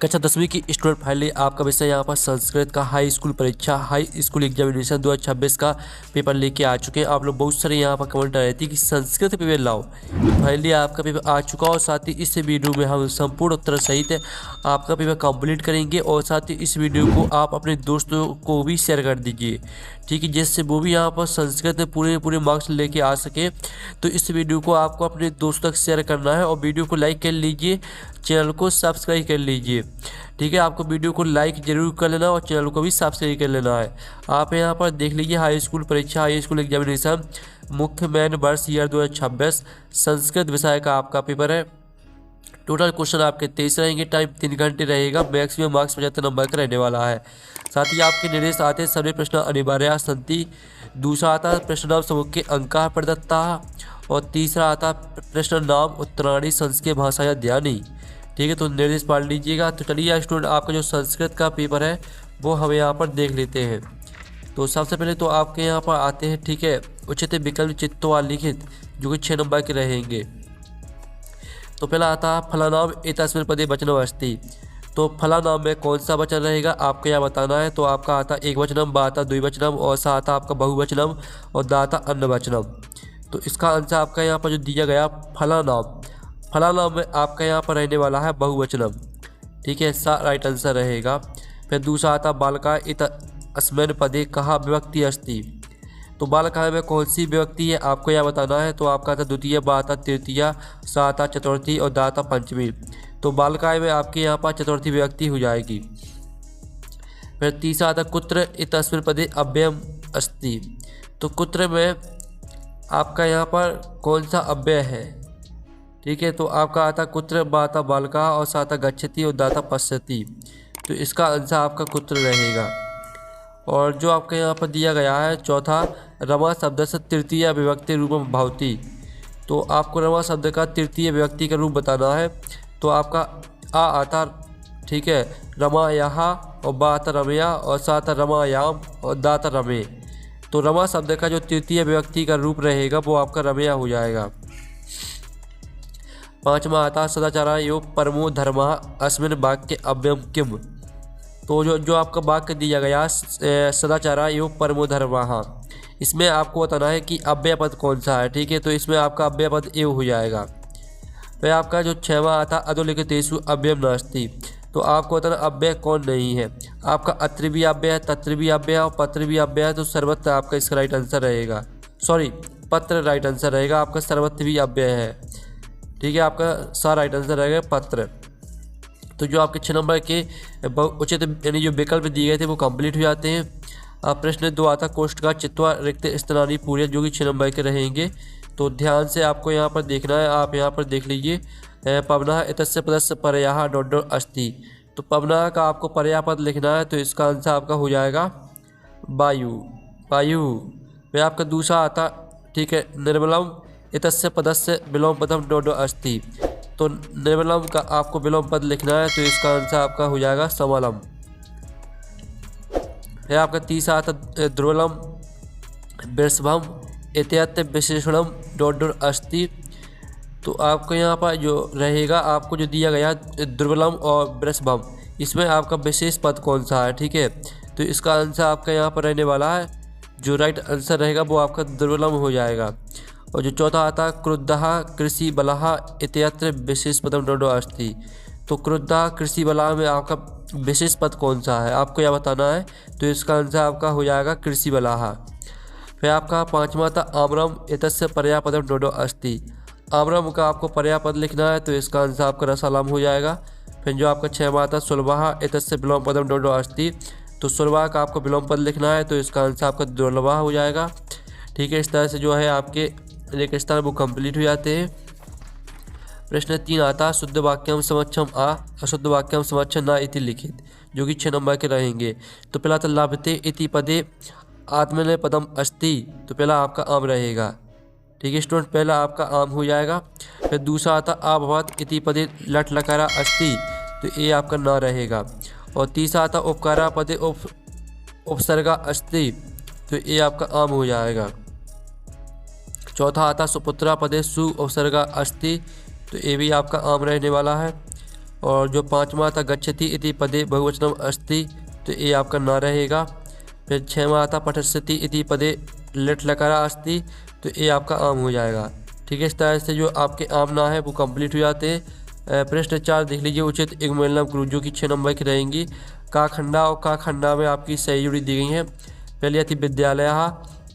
कक्षा 10वीं की स्टूडेंट फाइनली आपका विषय यहाँ पर संस्कृत का हाई स्कूल परीक्षा हाई स्कूल एग्जामिनेशन 2026 का पेपर लेके आ चुके हैं। आप लोग बहुत सारे यहाँ पर कमेंट आ रहे थे कि संस्कृत पेपर लाओ, तो फाइनली आपका पेपर आ चुका और साथ ही इस वीडियो में हम संपूर्ण उत्तर सहित आपका पेपर कंप्लीट करेंगे और साथ ही इस वीडियो को आप अपने दोस्तों को भी शेयर कर दीजिए, ठीक है, जिससे वो भी यहाँ पर संस्कृत में पूरे मार्क्स लेके आ सके। तो इस वीडियो को आपको अपने दोस्तों तक शेयर करना है और वीडियो को लाइक कर लीजिए, चैनल को सब्सक्राइब कर लीजिए, ठीक है। आपको वीडियो को लाइक जरूर कर लेना और चैनल को भी सब्सक्राइब कर लेना है। आप यहाँ पर देख लीजिए हाई स्कूल परीक्षा हाई स्कूल एग्जामिनेशन मुख्य मेन वर्ष ईयर 2026 संस्कृत विषय का आपका पेपर है। टोटल क्वेश्चन आपके 23 रहेंगे, टाइम 3 घंटे रहेगा, मैक्सिमम मार्क्स 75 नंबर का रहने वाला है। साथ ही आपके निर्देश आते सभी प्रश्न अनिवार्य संति। दूसरा आता प्रश्न नाम समूह के अंका प्रदत्ता और तीसरा आता प्रश्न नाम उत्तराणी संस्कृत भाषा या ध्यानी, ठीक है। तो निर्देश पढ़ लीजिएगा। तो चलिए स्टूडेंट आपका जो संस्कृत का पेपर है वो हम यहाँ पर देख लेते हैं। तो सबसे पहले तो आपके यहाँ पर आते हैं, ठीक है, उचित विकल्प चित्तवा लिखित जो कि 6 नंबर के रहेंगे। तो पहला आता है फलानाम एतस्मिन् पदे वचनम अस्ति। तो फलानाम में कौन सा वचन रहेगा आपको यहाँ बताना है। तो आपका आता एक वचनम, बा आता द्विवचनम और सा आता आपका बहुवचनम और दा आता अन्य वचनम। तो इसका आंसर आपका यहाँ पर जो दिया गया फलानाम में आपका यहाँ पर रहने वाला है बहुवचनम, ठीक है, सा राइट आंसर रहेगा। फिर दूसरा आता बालका इतस्मिन् पदे कहा विभक्ति अस्ति। तो बालका में कौन सी विभक्ति है आपको यह बताना है। तो आपका आता द्वितीय, बा आता तृतीया, सा आता चतुर्थी और दा आता पंचमी। तो बालकाय में आपके यहाँ पर चतुर्थी विभक्ति हो जाएगी। फिर तीसरा आता कुत्र इतस्मिन् पदे अव्ययम अस्ति। तो कुत्र में आपका यहाँ पर कौन सा अव्यय है, ठीक है। तो आपका आता कुत्र, बा आता बालका और सा आता गच्छति और दा आता पश्यति। तो इसका आंसर आपका कुत्र रहेगा। और जो आपके यहाँ पर दिया गया है चौथा रमा शब्द से तृतीय विभक्ति रूपम भवति। तो आपको रमा शब्द का तृतीय विभक्ति का रूप बताना है। तो आपका आ आता, ठीक है, रमायाः और बा आता रमया और सा आता रमायाम और दा आता रमे। तो रमा शब्द का जो तृतीय विभक्ति का रूप रहेगा वो आपका रमया हो जाएगा। पांचवा आता सदाचार योग परमो धर्मः अस्मिन् वाक्ये अव्ययम किम। तो जो आपका वाक्य दिया गया सदाचार योग परमो धर्मः, इसमें आपको बताना है कि अव्यय पद कौन सा है, ठीक है। तो इसमें आपका अव्यय पद एव हो जाएगा। फिर आपका जो 6वां आता अधोलिखितेषु अव्ययम नास्ति। तो आपको बताना अव्यय कौन नहीं है। आपका अत्र भी अव्यय है, तत्र भी अव्यय है और पत्र भी अव्यय है। तो सर्वत्र आपका इसका राइट आंसर रहेगा, सॉरी पत्र राइट आंसर रहेगा। आपका सर्वत्र भी अव्यय है, ठीक है, आपका सा राइट आंसर रहेगा पत्र। तो जो आपके 6 नंबर के उचित यानी जो विकल्प दिए गए थे वो कंप्लीट हो जाते हैं। अब प्रश्न 2 आता कोष्ठ का चित्वा रिक्त स्तनानी पूरे जो कि 6 नंबर के रहेंगे। तो ध्यान से आपको यहाँ पर देखना है। आप यहाँ पर देख लीजिए पवनः इतस्य पदस्य परयाः डॉट डॉट अस्ति। तो पवनः का आपको पर्याय पद लिखना है। तो इसका आंसर आपका हो जाएगा वायु। फिर आपका दूसरा आता, ठीक है, निर्मलम इतस्य पदस्य विलोम पदम डॉट डॉट अस्ति। तो निर्मलम का आपको विलोम पद लिखना है। तो इसका आंसर आपका हो जाएगा समलम। है आपका तीसरा आता ध्रुवलम वृषभम इत्यत्र विशेषणम डॉट डॉट अस्ति। तो आपको यहाँ पर जो रहेगा आपको जो दिया गया ध्रुवलम और वृषभम, इसमें आपका विशेष पद कौन सा है, ठीक है। तो इसका आंसर आपका यहाँ पर रहने वाला है, जो राइट आंसर रहेगा वो आपका ध्रुवलम हो जाएगा। और जो चौथा आता क्रुद्धः कृषि बलः इत्यत्र विशेष पदम डॉट डॉट अस्ति। तो क्रुद्धः कृषि बलः में आपका विशेष पद कौन सा है आपको यह बताना है। तो इसका आंसर आपका हो जाएगा कृषि बलः। फिर आपका 5वां था आम्रम इतस्य पर्यायपदम डॉट डॉट अस्ति। आम्रम का आपको पर्यायपद लिखना है। तो इसका आंसर आपका रसालम हो जाएगा। फिर जो आपका 6वां था सुलभः इतस्य विलोम पदम डॉट डॉट अस्ति। तो सुलभः का आपको विलोम पद लिखना है। तो इसका आंसर आपका दुर्लभः हो जाएगा, ठीक है। इस तरह से जो है आपके एक स्थान वो कंप्लीट हो जाते हैं। प्रश्न 3 आता शुद्ध वाक्यम समक्षम आ अशुद्ध वाक्यम समक्षम ना इति लिखित जो कि 6 नंबर के रहेंगे। तो पहला था लाभते इति पदे आत्मनेय पदम अस्ति। तो पहला आपका आम रहेगा, ठीक है स्टूडेंट, पहला आपका आम हो जाएगा। फिर दूसरा आता अभवत इति पदे लट लकारा अस्ति। तो ये आपका ना रहेगा। और तीसरा आता उपकारा पदे उपसर्गा अस्ति। तो ये आपका आम हो जाएगा। चौथा आता सुपुत्रा पदे सु उपसर्गा अस्ति। तो ये भी आपका आम रहने वाला है। और जो पाँचवा आता गच्छति इति पदे बहुवचनम अस्ति, तो ये आपका ना रहेगा। फिर छठवां आता पठस्यति इति पदे लिट लकारा अस्ति, तो ये आपका आम हो जाएगा। ठीक है, इस तरह से जो आपके आम ना है वो कंप्लीट हो जाते हैं। प्रश्न 4 देख लीजिए, उचित युग्मविलोम करो, जो कि 6 नंबर की रहेंगी। का खंडा और का खंडा में आपकी सही जुड़ी दी गई हैं। पहली आती विद्यालय,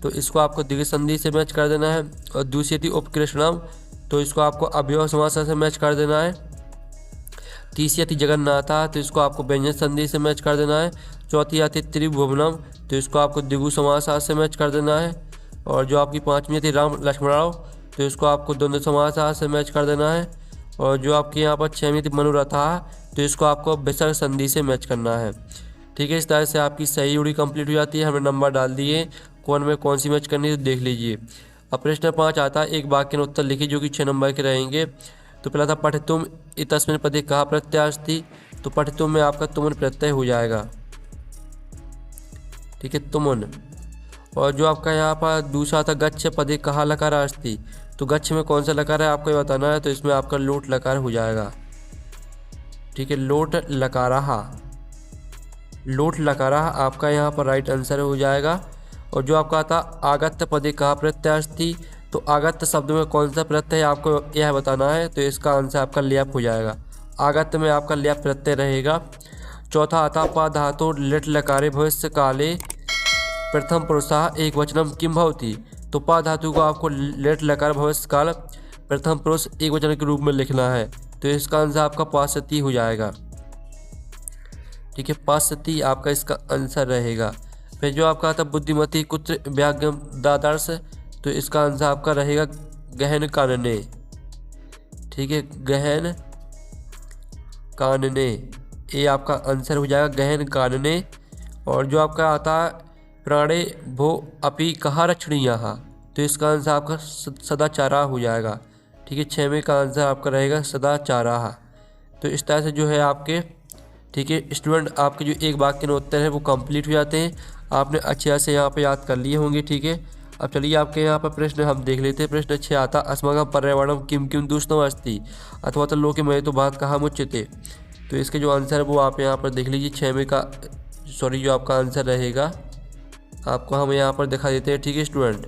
तो इसको आपको द्विगु संधि से मैच कर देना है। और दूसरी थी उपकृष्णम, तो इसको आपको अव्यय समास से मैच कर देना है। तीसरी आती जगन्नाथा, तो इसको आपको व्यंजन संधि से मैच कर देना है। चौथी आती त्रिभुवनम, तो इसको आपको द्विगु समास से मैच कर देना है। और जो आपकी पाँचवीं थी राम लक्ष्मणराव, तो इसको आपको द्वंद्व समास से मैच कर देना है। और जो आपकी यहाँ पर 6वीं थी मनोरथा, तो इसको आपको विसर्ग संधि से मैच करना है। ठीक है, इस तरह से आपकी सही जुड़ी कंप्लीट हो जाती है। हमने नंबर डाल दिए, कौन में कौन सी मैच करनी है तो देख लीजिए। अब प्रश्न 5 आता है, एक वाक्य में उत्तर लिखिए, जो कि 6 नंबर के रहेंगे। तो पहला था पठितुम इतस्मिन् पदे कहा प्रत्यय अस्ति, तो पठितुम में आपका तुमन प्रत्यय हो जाएगा। ठीक है, तुमन। और जो आपका यहाँ पर दूसरा था गच्छ पदे कहा लकार अस्ति, तो गच्छ में कौन सा लकार है आपको ये बताना है, तो इसमें आपका लोट लकार हो जाएगा। ठीक है, लोट लकाराहा, लोट लकाराहा आपका यहाँ पर राइट आंसर हो जाएगा। और जो आपका आता आगत्य पदे कहा प्रत्यय अस्ति, तो आगत्य शब्द में कौन सा प्रत्यय आपको यह बताना है, तो इसका आंसर आपका ल्यप हो जाएगा। आगत्य में आपका ल्यप प्रत्यय रहेगा। चौथा आता पा धातु लिट लकारे भविष्य काले प्रथम पुरुषः एक वचनम किम भवति, तो पा धातु को आपको लिट लकार भविष्य काल प्रथम पुरुष एक वचन के रूप में लिखना है, तो इसका आंसर आपका पाशति हो जाएगा। ठीक है, पाशति आपका इसका आंसर रहेगा। फिर जो आपका आता बुद्धिमती कुत्र व्याज्ञम दादर्श, तो इसका आंसर आपका रहेगा गहन कानने। ठीक है, गहन कानने, ये आपका आंसर हो जाएगा गहन कानने। और जो आपका आता प्राणे भो अपि कहा रक्षणीय, तो इसका आंसर आपका सदाचारा हो जाएगा। ठीक है, 6वें का आंसर आपका रहेगा सदाचारा। तो इस तरह से जो है आपके, ठीक है स्टूडेंट, आपके जो एक वाक्य में उत्तर है वो कंप्लीट हो जाते हैं। आपने अच्छे से यहाँ पे याद कर लिए होंगे। ठीक है, अब चलिए आपके यहाँ पर प्रश्न हम देख लेते हैं। प्रश्न 6 आता अस्माकं पर्यावरणं किम किम दूषितम् अस्ति, अथवा तो लोके में तो बात कहाँ मुच्यते, तो इसके जो आंसर है वो आप यहाँ पर देख लीजिए। 6वें का जो आपका आंसर रहेगा आपको हम यहाँ पर दिखा देते हैं। ठीक है स्टूडेंट,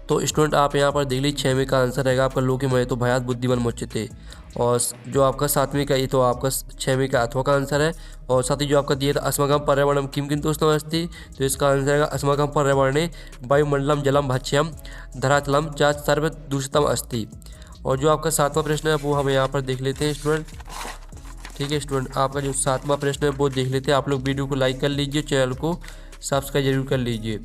तो स्टूडेंट आप यहाँ पर देख लीजिए 6वें का आंसर रहेगा आपका लोके में तो भयात बुद्धिमान मुच्यते। और जो आपका 7वें का ये तो आपका 6वें का अथवा का आंसर है। और साथ ही जो आपका दिया था अस्माकं पर्यावरणं किम किम दूषितम् अस्ति, तो इसका आंसर रहेगा अस्माकं पर्यावरणे वायुमंडलम जलम भक्ष्यम धरातलम च सर्व दूषितम अस्ति। और जो आपका 7वां प्रश्न है वो हम यहाँ पर देख लेते हैं स्टूडेंट। ठीक है स्टूडेंट, आपका जो 7वां प्रश्न है वो देख लेते हैं। आप लोग वीडियो को लाइक कर लीजिए, चैनल को सब्सक्राइब जरूर कर लीजिए।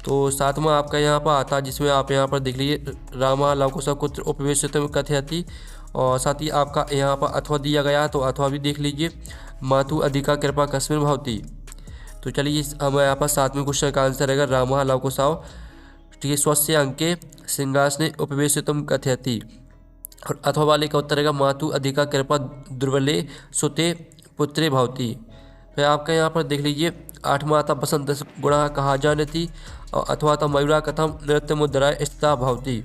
तो 7वां आपका यहाँ पर आता है, जिसमें आप यहाँ पर देख लीजिए रामा लवकुशः कुत्र उपवेशितम् कथयति। और साथ ही आपका यहाँ पर अथवा दिया गया है, तो अथवा भी देख लीजिए मातु अधिका कृपा कस्मिन् भवति। तो चलिए हम यहाँ पर 7वें क्वेश्चन का आंसर रहेगा रामः लवकुशः, ठीक है, स्वस्य अंके सिंहासने उपवेशितम् कथयति। और अथवा वाले का उत्तर रहेगा मातु अधिका कृपा दुर्बले सुते पुत्रे भवति। फिर आपका यहाँ पर देख लीजिए 8वां आता बसंत गुणः कहा जानति, और अथवा था मयूरा कथम नृत्य मुद्रा स्थिता भवति।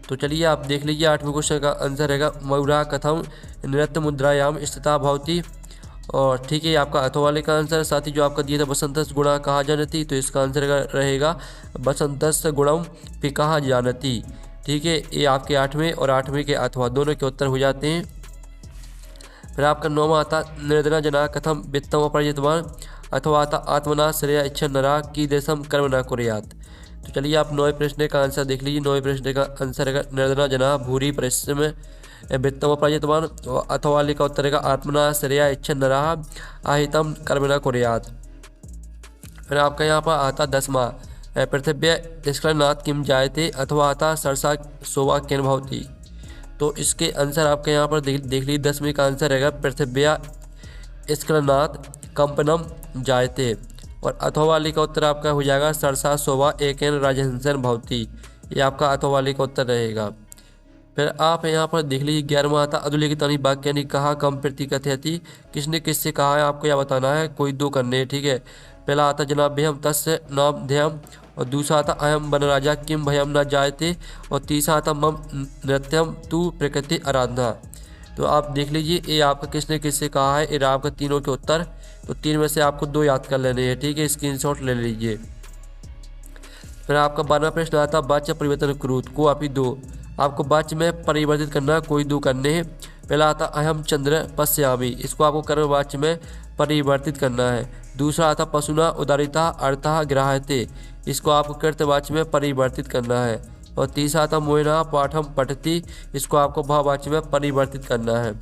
तो चलिए आप देख लीजिए 8वें क्वेश्चन का आंसर रहेगा मयूरा कथम नृत्य मुद्रायाम स्थिता भवति। और ठीक है, आपका अथवा वाले का आंसर। साथ ही जो आपका दिया था बसंतस् गुणः कहा जानति, तो इसका आंसर रहेगा बसंतस् गुणम भी कहा जानति। ठीक है, ये आपके 8वें और 8वें के अथवा दोनों के उत्तर हो जाते हैं। फिर आपका 9वां आता निर्धना जना कथम वित्तम अपराजितवान, अथवा आता आत्मना श्रेया इच्छा नरा की देशम कर्म न कुर्यात्। तो चलिए आप 9वें प्रश्न का आंसर देख लीजिए। 9वें प्रश्न का आंसर है निर्धना जना भूरी परिश्रम वित्तम अपराजितवान, और अथवा वाले का उत्तर है आत्मना श्रेया इच्छा नरा आहितम कर्म न कुर्यात्। फिर आपका यहाँ पर आता 10वां पृथिव्य स्खलनात् किम जायते, अथवा आता सरसा शोभा केन भवति। तो इसके आंसर आपके यहाँ पर देख लीजिए 10वें का आंसर रहेगा पृथिव्या स्खलनात् कंपनम जायते। और अथवा वाले का उत्तर आपका हो जाएगा सरसा शोभा एकेन राजहंसन भवति। ये आपका अथवा वाले का उत्तर रहेगा। फिर आप यहाँ पर देख लीजिए 11वां आता अधुलिखितानि वाक्यानि कहा कम प्रति कथयति, किसने किससे कहा है आपको यह बताना है। कोई दो करने, ठीक है। पहला आता जनाभ्यम तस्य नाम ध्यम, और दूसरा आता अयम वनराजा किम भयम न जायते, और तीसरा आता मम नृत्यम तु प्रकृति आराधना। तो आप देख लीजिए ये आपका किसने किससे कहा है, ये आपका तीनों के उत्तर। तो 3 में से आपको 2 याद कर लेने हैं, ठीक है, स्क्रीनशॉट ले लीजिए। फिर आपका 12वां प्रश्न आता है वाच्य परिवर्तन क्रूत को आप ही 2। आपको वाच्य में परिवर्तित करना, कोई 2 करने हैं। पहला आता अहम चंद्र पश्यामी, इसको आपको कर्म वाच्य में परिवर्तित करना है। दूसरा आता पशुना उदारिता अर्थः ग्राह्यते, इसको आपको कृतवाच्य में परिवर्तित करना है। और तीसरा आता मोहिना पाठम पठती, इसको आपको भाववाच्य में परिवर्तित करना है।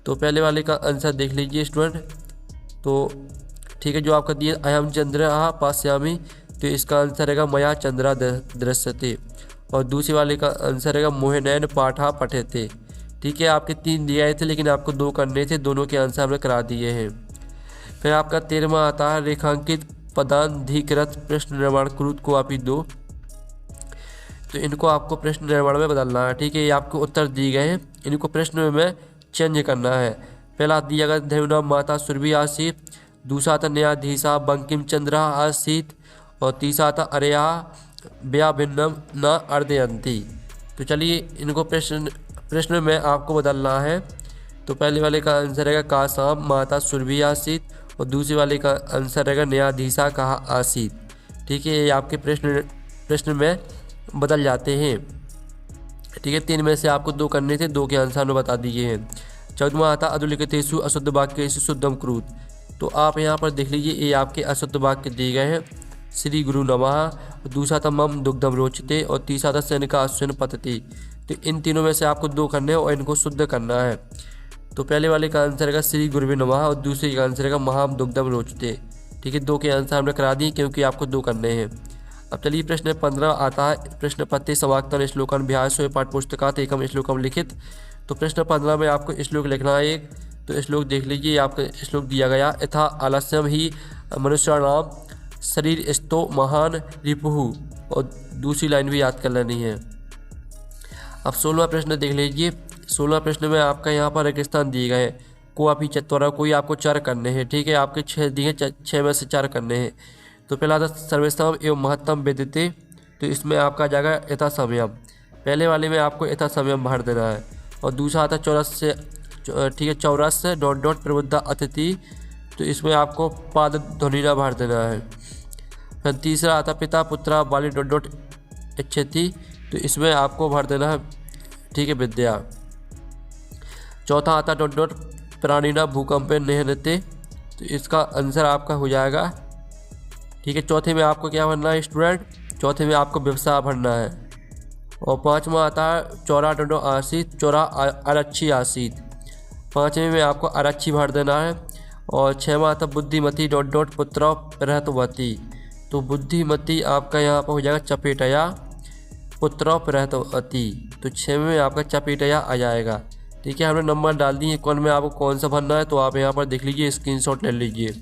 तो पहले वाले का आंसर देख लीजिए स्टूडेंट। तो ठीक है, जो आपका दिया अहम चंद्र पश्यामी, तो इसका आंसर रहेगा मया चंद्रा दृश्यते। और दूसरे वाले का आंसर रहेगा मोहिनैन पाठा पठेते। ठीक है, आपके 3 दिए आए थे लेकिन आपको 2 करने थे, दोनों के आंसर हमने करा दिए हैं। फिर आपका 13वां आता है रेखांकित पदाधिकृत प्रश्न निर्माण क्रूत को आप ही 2। तो इनको आपको प्रश्न निर्माण में बदलना है, ठीक है। ये आपको उत्तर दिए गए हैं, इनको प्रश्न में चेंज करना है। पहला दिया गया देवना माता सुरभि आसीत, दूसरा था न्यायाधीशा बंकिम चंद्र आसीत, और तीसरा था अरेया व्या भिन्नम न अर्दयंती। तो चलिए इनको प्रश्न में आपको बदलना है। तो पहले वाले का आंसर रहेगा कासाम माता सुरभि आसीत, और दूसरे वाले का आंसर रहेगा न्यायाधीशा कहा आसीत। ठीक है, ये आपके प्रश्न में बदल जाते हैं। ठीक है, 3 में से आपको 2 करने थे, 2 के आंसर हमने बता दिए हैं। 14वां आता अधुलिखितेषु अशुद्ध वाक्येषु शुद्धम क्रूत। तो आप यहाँ पर देख लीजिए, ये आपके अशुद्ध वाक्य दिए गए हैं। श्री गुरु नमः, दूसरा था मम दुग्धम रोचते, और तीसरा था सैनिका अश्विन पतति। तो इन तीनों में से आपको 2 करने हैं और इनको शुद्ध करना है। तो पहले वाले का आंसर रहेगा श्री गुरुवे नमः, और दूसरे का आंसर रहेगा महाम दुग्धम रोचते। ठीक है, 2 के आंसर हमने करा दिए क्योंकि आपको 2 करने हैं। अब चलिए प्रश्न 15 आता है प्रश्न पत्ते समाक्तन श्लोकन अभ्यासो पाठ पुस्तकात एकम श्लोकम लिखित। तो प्रश्न 15 में आपको श्लोक लिखना है एक। तो श्लोक देख लीजिए, आपका श्लोक दिया गया यथा आलस्यम ही मनुष्याणाम शरीर स्तो महान रिपुहु, और दूसरी लाइन भी याद कर लेनी है। अब 16वां प्रश्न देख लीजिए। 16वां प्रश्न में आपका यहाँ पर रेगिस्तान दिए गए हैं, को आप ही चतुरा, कोई आपको 4 करने हैं। ठीक है, आपके 6 दिए, 6 में से 4 करने हैं। तो पहला था सर्वेशम एवं महत्तम विदिते, तो इसमें आपका जाएगा यथा समयम। पहले वाले में आपको यथा समयम भर देना है। और दूसरा आता चौरस्य, ठीक है, चौरस्य डॉट प्रबुद्ध अतिथि, तो इसमें आपको पाद ध्वनिना भर देना है। फिर तीसरा आता पिता पुत्रा बाली डॉट इच्छति, तो इसमें आपको भर देना है, ठीक है, विद्या। चौथा आता डॉट प्राणीना भूकंपे निहनते, तो इसका आंसर आपका हो जाएगा, ठीक है। चौथे में आपको क्या भरना है स्टूडेंट, चौथे में आपको व्यवसाय भरना है। और 5वां आता है चौरा डोडो आसीत, चौरा आरक्षी आसीत, 5वें में आपको आरक्षी भर देना है। और 6वां आता बुद्धिमती डॉट पुत्र प्रहतवती, तो बुद्धिमती आपका यहाँ पर हो जाएगा चपेटया पुत्र प्रहतवती, तो 6वें में आपका चपेटया आ जाएगा। ठीक है, हमने नंबर डाल दिए कौन में आपको कौन सा भरना है, तो आप यहाँ पर देख लीजिए, स्क्रीनशॉट ले लीजिए।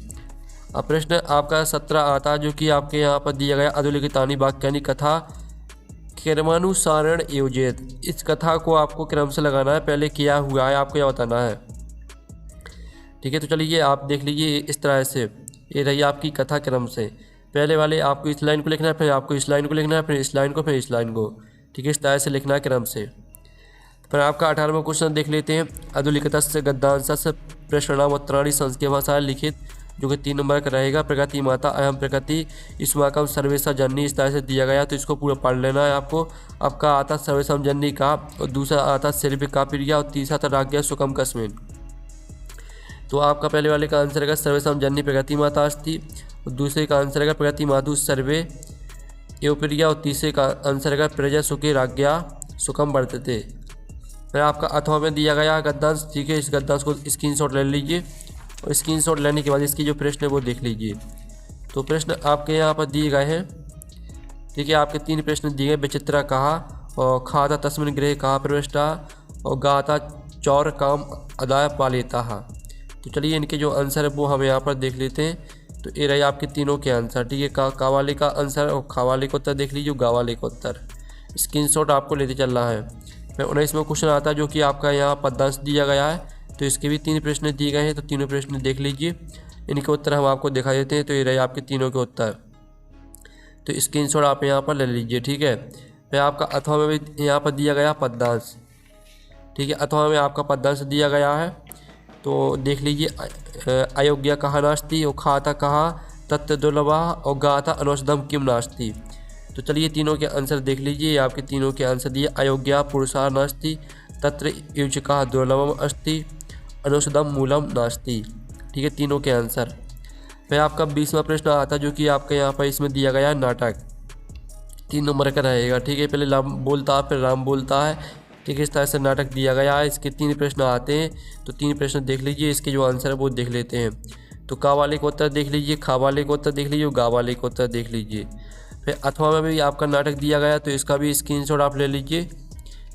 अब प्रश्न आपका 17 आता है, जो कि आपके यहाँ पर दिया गया अधोलिखितानि वाक्यानि कथा क्रमानुसारण योजित। इस कथा को आपको क्रम से लगाना है, पहले किया हुआ है आपको यह बताना है। ठीक है, तो चलिए आप देख लीजिए इस तरह से, ये रही आपकी कथा क्रम से। पहले वाले आपको इस लाइन को लिखना है, फिर आपको इस लाइन को लिखना है, फिर इस लाइन को, फिर इस लाइन को। ठीक है, इस तरह से लिखना है क्रम से। फिर आपका 18वां क्वेश्चन देख लेते हैं। अधोलिखितस्य गद्यांशस्य प्रश्नावत्तराणि संस्कृत भाषा लिखित, जो कि 3 नंबर का रहेगा। प्रकृति माता अहम प्रकृति युष्माकम सर्वेशा जननी, इस तरह से दिया गया, तो इसको पूरा पढ़ लेना है आपको। आपका आता सर्वेशम जननी का, और दूसरा आता सिर्फ का प्रिया, और तीसरा था राज्ञा सुकम कस्मिन। तो आपका पहले वाले का आंसर रहेगा सर्वेशम जननी प्रकृति माता अस्ति, और दूसरे का आंसर रहेगा प्रकृति मातु सर्वे एवं प्रिया, और तीसरे का आंसर रहेगा प्रजा सुखी राज्ञा सुकम वर्तते। फिर आपका अथवा में दिया गया गद्यांश, ठीक है, इस गद्यांश को स्क्रीनशॉट ले लीजिए, और स्क्रीनशॉट लेने के बाद इसकी जो प्रश्न है वो देख लीजिए। तो प्रश्न आपके यहाँ पर दिए गए हैं, ठीक है, आपके 3 प्रश्न दिए गए। विचित्रा कहा, और खाता तस्मिन गृह कहा प्रविष्टा, और गाता चौर काम अदाय पालेता। तो चलिए इनके जो आंसर है वो हम यहाँ पर देख लेते हैं। तो ये रहे आपके तीनों के आंसर, ठीक है। का वाले का आंसर और खा वाले का उत्तर देख लीजिए, गा वाले का उत्तर। स्क्रीनशॉट आपको लेते चलना है। फिर 19वां क्वेश्चन आता है, जो कि आपका यहाँ पद्यांश दिया गया है, तो इसके भी 3 प्रश्न दिए गए हैं। तो तीनों प्रश्न देख लीजिए, इनके उत्तर हम आपको दिखा देते हैं। तो ये रहे आपके तीनों के उत्तर, तो स्क्रीनशॉट आप यहाँ पर ले लीजिए, ठीक है। फिर आपका अथवा में भी यहाँ पर दिया गया पद्यांश, ठीक ठीक है। अथवा में आपका पद्यांश दिया गया है, तो देख लीजिए अयोग्य कहा नास्ति और खाता कहा तत्व दुर्लभा और गाथा अनौषधम किम नास्ति। तो चलिए तीनों के आंसर देख लीजिए। आपके तीनों के आंसर दिए अयोग्य पुरुषा नास्ति, तत्र युजका दुर्लभम अस्ति, अनौषधम मूलम नास्ति। ठीक है, तीनों के आंसर। फिर आपका 20वां प्रश्न आता जो कि आपके यहाँ पर इसमें दिया गया है नाटक, 3 नंबर का रहेगा। ठीक है, पहले राम बोलता है फिर राम बोलता है। ठीक है, इस तरह से नाटक दिया गया है। इसके 3 प्रश्न आते हैं, तो 3 प्रश्न देख लीजिए, इसके जो आंसर है वो देख लेते हैं। तो का वाले का उत्तर देख लीजिए, खा वाले का उत्तर देख लीजिए और गा वाले का उत्तर देख लीजिए। फिर अथवा में भी आपका नाटक दिया गया, तो इसका भी स्क्रीनशॉट आप ले लीजिए।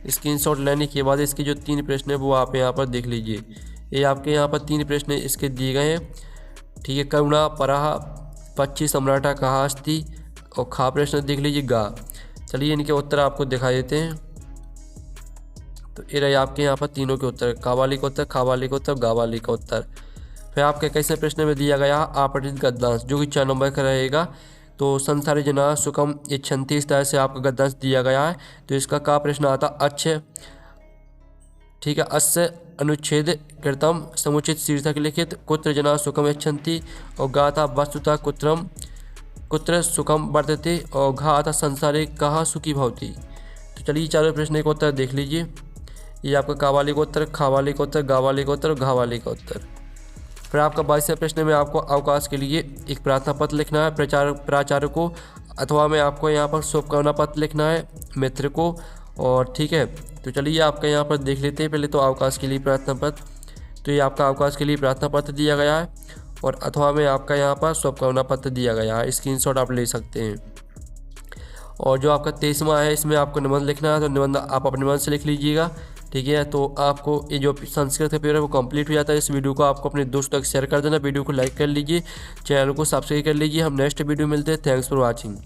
स्क्रीनशॉट लेने के बाद इसके जो 3 प्रश्न है वो आप यहाँ पर देख लीजिए। ये आपके यहाँ पर 3 प्रश्न इसके दिए गए हैं। ठीक है, करुणा पराह पक्षी सम्राटा कहा अस्ति और खा प्रश्न देख लीजिए गा। चलिए इनके उत्तर आपको दिखा देते हैं। तो ये रहे आपके यहाँ पर तीनों के उत्तर, का वाली का उत्तर, खा वाली का उत्तर, गा वाली का उत्तर। फिर आपके कैसे प्रश्न में दिया गया आपठित गद्यांश जो कि 4 नंबर का रहेगा। तो संसारी जना सुखम इच्छन्ति, इस तरह से आपका गद्यांश दिया गया है। तो इसका का प्रश्न आता अच्छे। ठीक है, अस्य अनुच्छेद कृतम समुचित शीर्षक लिखित, कुत्र जना सुखम इच्छन्ति और गाथा वस्तुतः कुत्र सुखम वर्तते और घाता संसारे कहाँ सुखी भवती। तो चलिए चारों प्रश्न का उत्तर देख लीजिए। ये आपका का वाले का उत्तर, खा वाले का उत्तर, गा वाले का उत्तर और घा वाले का उत्तर। फिर आपका 22वें प्रश्न में आपको अवकाश के लिए एक प्रार्थना पत्र लिखना है प्राचार्य को, अथवा में आपको यहाँ पर शुभकामना पत्र लिखना है मित्र को। और ठीक है, तो चलिए आपका यहाँ पर देख लेते हैं। पहले तो अवकाश के लिए प्रार्थना पत्र, तो ये आपका अवकाश के लिए प्रार्थना पत्र दिया गया है और अथवा में आपका यहाँ पर शुभकामना पत्र दिया गया है। स्क्रीनशॉट आप ले सकते हैं। और जो आपका 23वां है इसमें आपको निबंध लिखना है, तो निबंध आप अपने मन से लिख लीजिएगा। ठीक है, तो आपको ये जो संस्कृत का पेपर है वो कंप्लीट हो जाता है। इस वीडियो को आपको अपने दोस्तों तक शेयर कर देना, वीडियो को लाइक कर लीजिए, चैनल को सब्सक्राइब कर लीजिए। हम नेक्स्ट वीडियो मिलते हैं। Thanks for watching.